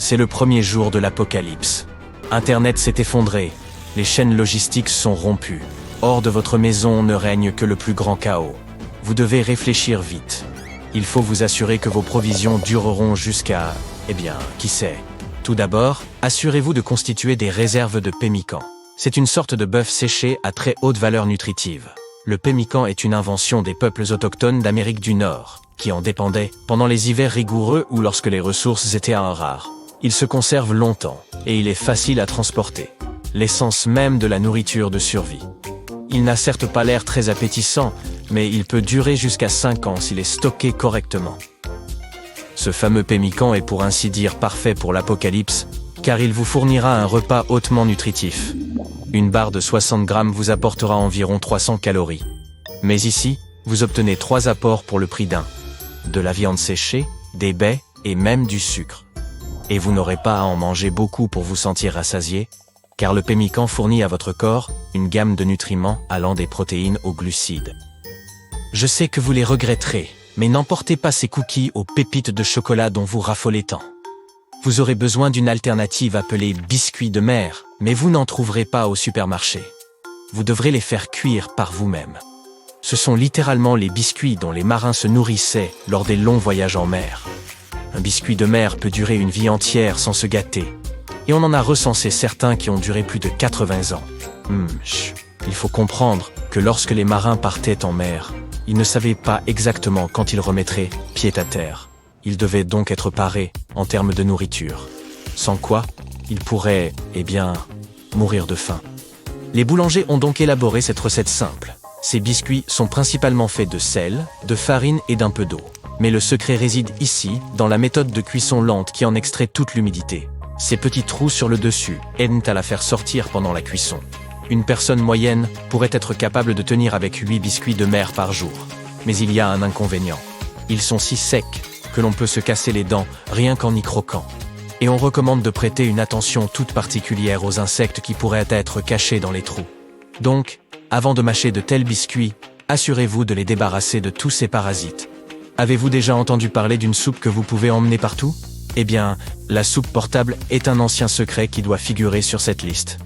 C'est le premier jour de l'apocalypse. Internet s'est effondré, les chaînes logistiques sont rompues. Hors de votre maison ne règne que le plus grand chaos. Vous devez réfléchir vite. Il faut vous assurer que vos provisions dureront jusqu'à... qui sait. Tout d'abord, assurez-vous de constituer des réserves de pemmican. C'est une sorte de bœuf séché à très haute valeur nutritive. Le pemmican est une invention des peuples autochtones d'Amérique du Nord, qui en dépendaient pendant les hivers rigoureux ou lorsque les ressources étaient rares. Il se conserve longtemps, et il est facile à transporter. L'essence même de la nourriture de survie. Il n'a certes pas l'air très appétissant, mais il peut durer jusqu'à 5 ans s'il est stocké correctement. Ce fameux pemmican est pour ainsi dire parfait pour l'apocalypse, car il vous fournira un repas hautement nutritif. Une barre de 60 grammes vous apportera environ 300 calories. Mais ici, vous obtenez 3 apports pour le prix d'un. De la viande séchée, des baies et même du sucre. Et vous n'aurez pas à en manger beaucoup pour vous sentir rassasié, car le pemmican fournit à votre corps une gamme de nutriments allant des protéines aux glucides. Je sais que vous les regretterez, mais n'emportez pas ces cookies aux pépites de chocolat dont vous raffolez tant. Vous aurez besoin d'une alternative appelée biscuits de mer, mais vous n'en trouverez pas au supermarché. Vous devrez les faire cuire par vous-même. Ce sont littéralement les biscuits dont les marins se nourrissaient lors des longs voyages en mer. Un biscuit de mer peut durer une vie entière sans se gâter. Et on en a recensé certains qui ont duré plus de 80 ans. Il faut comprendre que lorsque les marins partaient en mer, ils ne savaient pas exactement quand ils remettraient pied à terre. Ils devaient donc être parés en termes de nourriture. Sans quoi, ils pourraient, mourir de faim. Les boulangers ont donc élaboré cette recette simple. Ces biscuits sont principalement faits de sel, de farine et d'un peu d'eau. Mais le secret réside ici, dans la méthode de cuisson lente qui en extrait toute l'humidité. Ces petits trous sur le dessus aident à la faire sortir pendant la cuisson. Une personne moyenne pourrait être capable de tenir avec 8 biscuits de mer par jour. Mais il y a un inconvénient. Ils sont si secs que l'on peut se casser les dents rien qu'en y croquant. Et on recommande de prêter une attention toute particulière aux insectes qui pourraient être cachés dans les trous. Donc, avant de mâcher de tels biscuits, assurez-vous de les débarrasser de tous ces parasites. Avez-vous déjà entendu parler d'une soupe que vous pouvez emmener partout ? La soupe portable est un ancien secret qui doit figurer sur cette liste.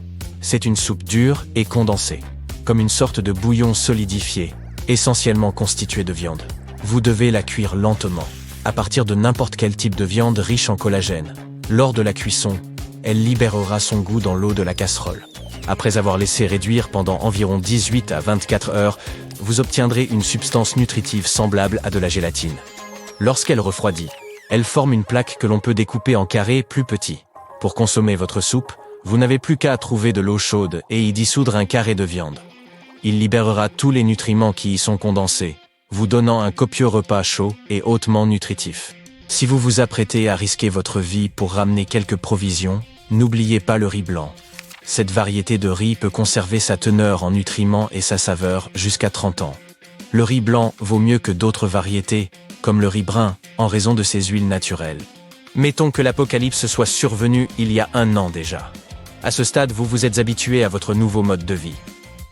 C'est une soupe dure et condensée, comme une sorte de bouillon solidifié, essentiellement constitué de viande. Vous devez la cuire lentement, à partir de n'importe quel type de viande riche en collagène. Lors de la cuisson, elle libérera son goût dans l'eau de la casserole. Après avoir laissé réduire pendant environ 18 à 24 heures, vous obtiendrez une substance nutritive semblable à de la gélatine. Lorsqu'elle refroidit, elle forme une plaque que l'on peut découper en carrés plus petits. Pour consommer votre soupe, vous n'avez plus qu'à trouver de l'eau chaude et y dissoudre un carré de viande. Il libérera tous les nutriments qui y sont condensés, vous donnant un copieux repas chaud et hautement nutritif. Si vous vous apprêtez à risquer votre vie pour ramener quelques provisions, n'oubliez pas le riz blanc. Cette variété de riz peut conserver sa teneur en nutriments et sa saveur jusqu'à 30 ans. Le riz blanc vaut mieux que d'autres variétés, comme le riz brun, en raison de ses huiles naturelles. Mettons que l'apocalypse soit survenu il y a 1 an déjà. À ce stade, vous vous êtes habitué à votre nouveau mode de vie.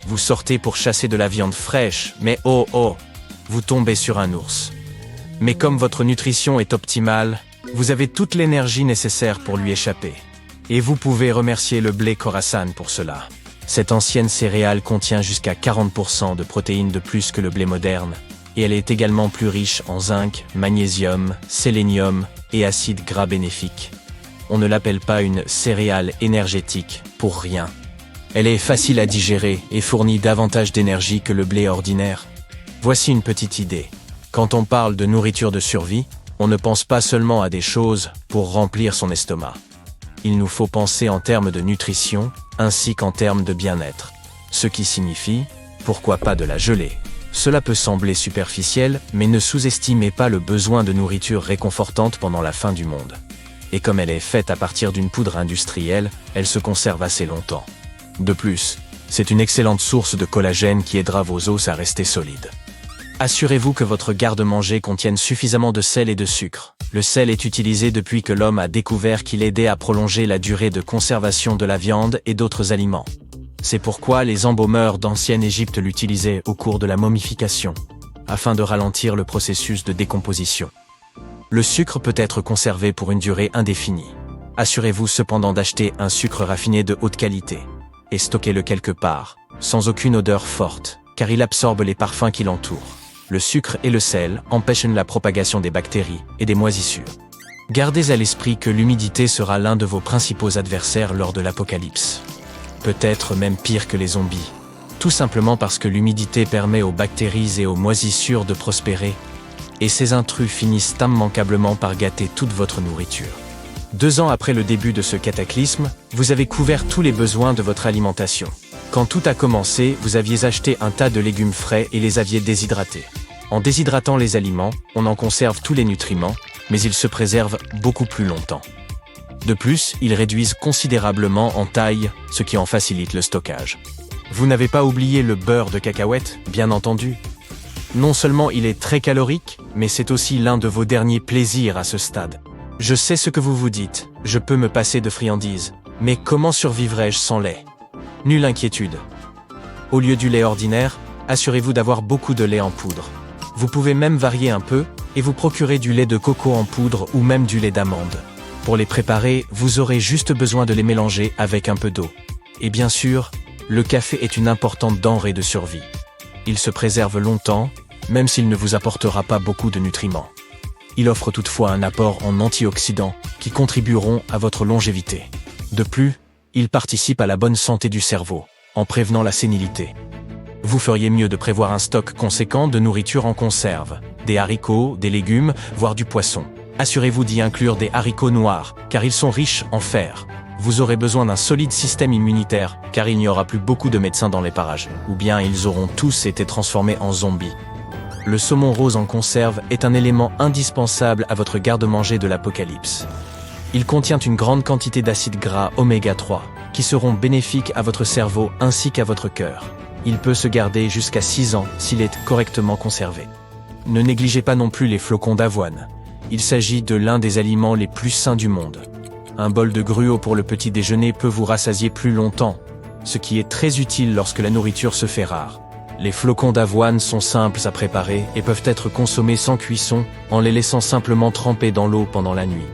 Vous sortez pour chasser de la viande fraîche, mais vous tombez sur un ours. Mais comme votre nutrition est optimale, vous avez toute l'énergie nécessaire pour lui échapper. Et vous pouvez remercier le blé Khorasan pour cela. Cette ancienne céréale contient jusqu'à 40% de protéines de plus que le blé moderne, et elle est également plus riche en zinc, magnésium, sélénium et acides gras bénéfiques. On ne l'appelle pas une céréale énergétique pour rien. Elle est facile à digérer et fournit davantage d'énergie que le blé ordinaire. Voici une petite idée. Quand on parle de nourriture de survie, on ne pense pas seulement à des choses pour remplir son estomac. Il nous faut penser en termes de nutrition, ainsi qu'en termes de bien-être. Ce qui signifie, pourquoi pas de la gelée. Cela peut sembler superficiel, mais ne sous-estimez pas le besoin de nourriture réconfortante pendant la fin du monde. Et comme elle est faite à partir d'une poudre industrielle, elle se conserve assez longtemps. De plus, c'est une excellente source de collagène qui aidera vos os à rester solides. Assurez-vous que votre garde-manger contienne suffisamment de sel et de sucre. Le sel est utilisé depuis que l'homme a découvert qu'il aidait à prolonger la durée de conservation de la viande et d'autres aliments. C'est pourquoi les embaumeurs d'ancienne Égypte l'utilisaient au cours de la momification, afin de ralentir le processus de décomposition. Le sucre peut être conservé pour une durée indéfinie. Assurez-vous cependant d'acheter un sucre raffiné de haute qualité. Et stockez-le quelque part, sans aucune odeur forte, car il absorbe les parfums qui l'entourent. Le sucre et le sel empêchent la propagation des bactéries et des moisissures. Gardez à l'esprit que l'humidité sera l'un de vos principaux adversaires lors de l'apocalypse. Peut-être même pire que les zombies. Tout simplement parce que l'humidité permet aux bactéries et aux moisissures de prospérer, et ces intrus finissent immanquablement par gâter toute votre nourriture. 2 ans après le début de ce cataclysme, vous avez couvert tous les besoins de votre alimentation. Quand tout a commencé, vous aviez acheté un tas de légumes frais et les aviez déshydratés. En déshydratant les aliments, on en conserve tous les nutriments, mais ils se préservent beaucoup plus longtemps. De plus, ils réduisent considérablement en taille, ce qui en facilite le stockage. Vous n'avez pas oublié le beurre de cacahuète, bien entendu. Non seulement il est très calorique, mais c'est aussi l'un de vos derniers plaisirs à ce stade. Je sais ce que vous vous dites, je peux me passer de friandises, mais comment survivrai-je sans lait ? Nulle inquiétude. Au lieu du lait ordinaire, assurez-vous d'avoir beaucoup de lait en poudre. Vous pouvez même varier un peu et vous procurer du lait de coco en poudre ou même du lait d'amande. Pour les préparer, vous aurez juste besoin de les mélanger avec un peu d'eau. Et bien sûr, le café est une importante denrée de survie. Il se préserve longtemps, même s'il ne vous apportera pas beaucoup de nutriments. Il offre toutefois un apport en antioxydants qui contribueront à votre longévité. De plus, il participe à la bonne santé du cerveau, en prévenant la sénilité. Vous feriez mieux de prévoir un stock conséquent de nourriture en conserve, des haricots, des légumes, voire du poisson. Assurez-vous d'y inclure des haricots noirs, car ils sont riches en fer. Vous aurez besoin d'un solide système immunitaire, car il n'y aura plus beaucoup de médecins dans les parages, ou bien ils auront tous été transformés en zombies. Le saumon rose en conserve est un élément indispensable à votre garde-manger de l'apocalypse. Il contient une grande quantité d'acides gras oméga 3, qui seront bénéfiques à votre cerveau ainsi qu'à votre cœur. Il peut se garder jusqu'à 6 ans s'il est correctement conservé. Ne négligez pas non plus les flocons d'avoine. Il s'agit de l'un des aliments les plus sains du monde. Un bol de gruau pour le petit déjeuner peut vous rassasier plus longtemps, ce qui est très utile lorsque la nourriture se fait rare. Les flocons d'avoine sont simples à préparer et peuvent être consommés sans cuisson en les laissant simplement tremper dans l'eau pendant la nuit.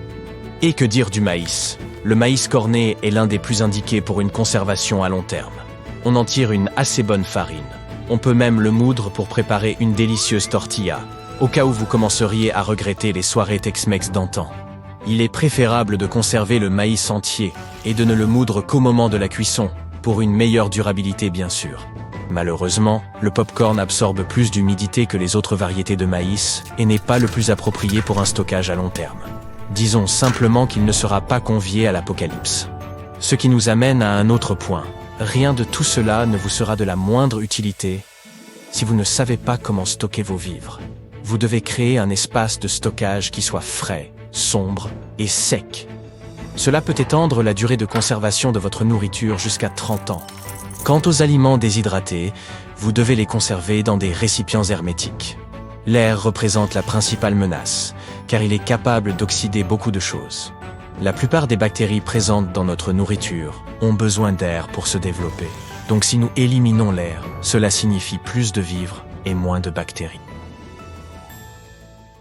Et que dire du maïs ? Le maïs corné est l'un des plus indiqués pour une conservation à long terme. On en tire une assez bonne farine. On peut même le moudre pour préparer une délicieuse tortilla, au cas où vous commenceriez à regretter les soirées Tex-Mex d'antan. Il est préférable de conserver le maïs entier et de ne le moudre qu'au moment de la cuisson, pour une meilleure durabilité bien sûr. Malheureusement, le pop-corn absorbe plus d'humidité que les autres variétés de maïs et n'est pas le plus approprié pour un stockage à long terme. Disons simplement qu'il ne sera pas convié à l'apocalypse. Ce qui nous amène à un autre point. Rien de tout cela ne vous sera de la moindre utilité si vous ne savez pas comment stocker vos vivres. Vous devez créer un espace de stockage qui soit frais, sombre et sec. Cela peut étendre la durée de conservation de votre nourriture jusqu'à 30 ans. Quant aux aliments déshydratés, vous devez les conserver dans des récipients hermétiques. L'air représente la principale menace, car il est capable d'oxyder beaucoup de choses. La plupart des bactéries présentes dans notre nourriture ont besoin d'air pour se développer. Donc si nous éliminons l'air, cela signifie plus de vivres et moins de bactéries.